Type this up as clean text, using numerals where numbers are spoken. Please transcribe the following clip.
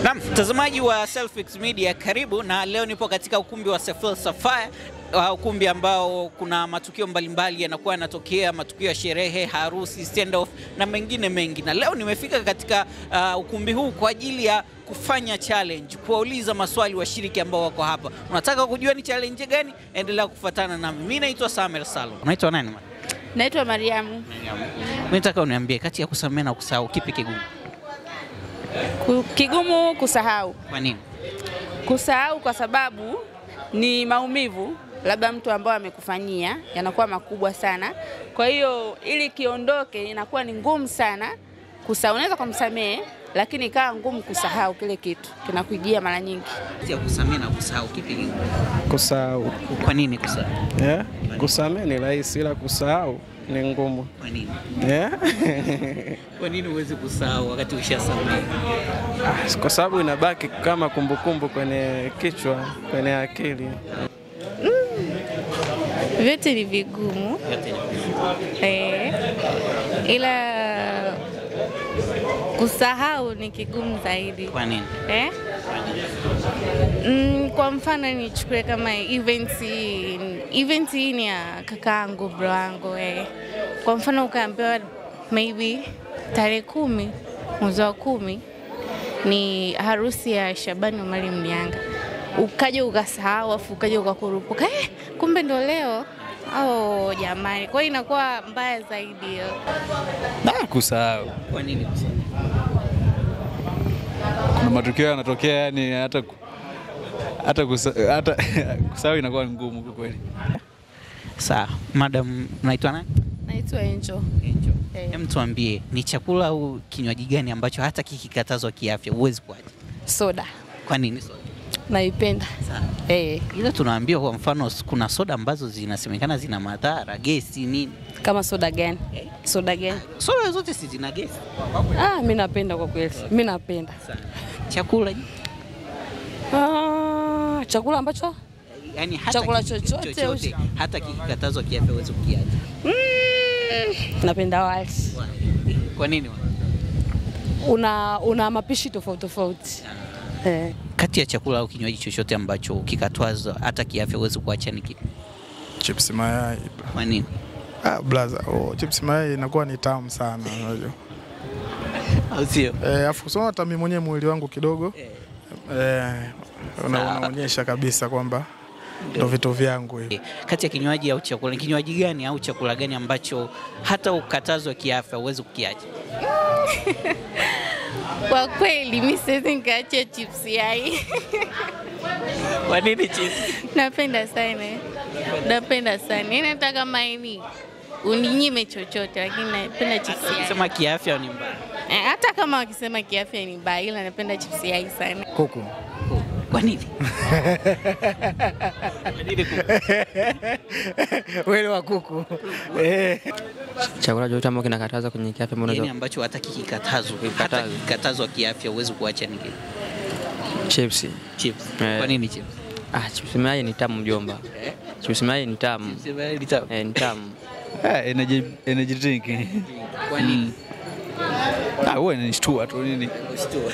Naam, mtazamaji wa Selfix Media, karibu, na leo nipo katika ukumbi wa Sefil Sapphire, ukumbi ambao kuna matukio mbalimbali yanakuwa yanatokea, matukio ya sherehe, harusi, stand off na mengine mengi. Na leo nimefika katika ukumbi huu kwa ajili ya kufanya challenge, kuwauliza maswali washiriki ambao wako hapa. Unataka kujua ni challenge gani? Endelea kufuatana nami. Mimi naitwa Samuel Salum. Unaitwa nani? Naitwa Mariamu. Mimi nataka uniambie kati ya kusamehe na kusahau kipi kigumu? Kigumu kusahau. Kwa nini? Kusahau kwa sababu ni maumivu labda mtu ambao amekufanyia yanakuwa makubwa sana. Kwa hiyo ili kiondoke inakuwa ni ngumu sana kusahau. Unaweza kumsamehe lakini ikawa ngumu kusahau kile kitu. Kinakujia mara nyingi. Kati ya kusamehe na kusahau kipi kigumu? Kusahau. Kwa nini kusahau? Kusamehe ni rahisi ila kusahau ni ngumu. Kwa nini? Kwa nini uweze kusahau wakati ushasamehe? Kwa sababu inabaki kama kumbukumbu kwenye kichwa, kwenye akili. Vyote ni vigumu. Ila kusahau ni kigumu zaidi. Kwa nini? Kwa mfano nichukue kama event hii ni ya kakaangu, bro wangu. Kwa mfano ukaambiwa maybe tarehe 10 mwezi wa 10 ni harusi ya Shabani Omari Mlianga. Ukaja ukasahau afu ukaja ukakurupuka. Kumbe ndo leo. Jamani. Kwa hiyo inakuwa mbaya zaidi hiyo. Kusahau. Kwa nini kusahau? Kuna matukio yanatokea, yani hata kusahau inakuwa ngumu kwa kweli. Sawa, madam, unaitwa nani? Naitwa Angel. Hem, tuambie ni chakula au kinywaji gani ambacho hata kikikatazwa kiafya huwezi kuacha? Soda. Kwa nini soda? Naipenda. Ila tunaambiwa kwa mfano kuna soda ambazo zinasemekana zina madhara, gesi nini? Kama soda gani? Soda gani? Soda zote si zina gesi. Mimi napenda kwa kweli. Mimi napenda. Chakula? Chakula ambacho? Yaani hata chakula chochote hata kikikatazwa kiafya huwezi kukiacha. Napenda wali. Kwa nini? Una mapishi tofauti tofauti. Kati ya chakula au kinywaji chochote ambacho kikatazwa hata kiafya huwezi kuacha ni kipi? Chips mayai. Kwa nini? Blaza, chips mayai inakuwa ni tamu sana unajua. Au sio? Afu sio hata mimi mwenyewe mwili wangu kidogo. Unaonyesha kabisa kwamba ndo vitu vyangu hivi. Kati ya kinywaji au chakula, kinywaji gani au chakula gani ambacho hata ukatazwa kiafya huwezi kukiacha? Kwa kweli mimi siwezi nikaacha chips yai. Kwa nini chips? Napenda sana. Nataka kama hivi uninyime chochote lakini napenda chips yai. Sema kiafya ni mbaya. Hata kama wakisema kiafya ni mbaya ila napenda chips yai sana. Kuku. Kwa nini? Wele wa kuku. Chakula chochote ambacho kinakatazwa kwenye kiafya mbona nini ambacho hata kikikatazwa kiafya huwezi kuacha ni kipi? Chips. Kwa nini chips? Chips mayai ni tamu mjomba. Chips mayai ni tamu. Chips mayai ni tamu. Ni tamu. Energy drink. Kwa nini? Wewe ni shtua tu nini? Shtua.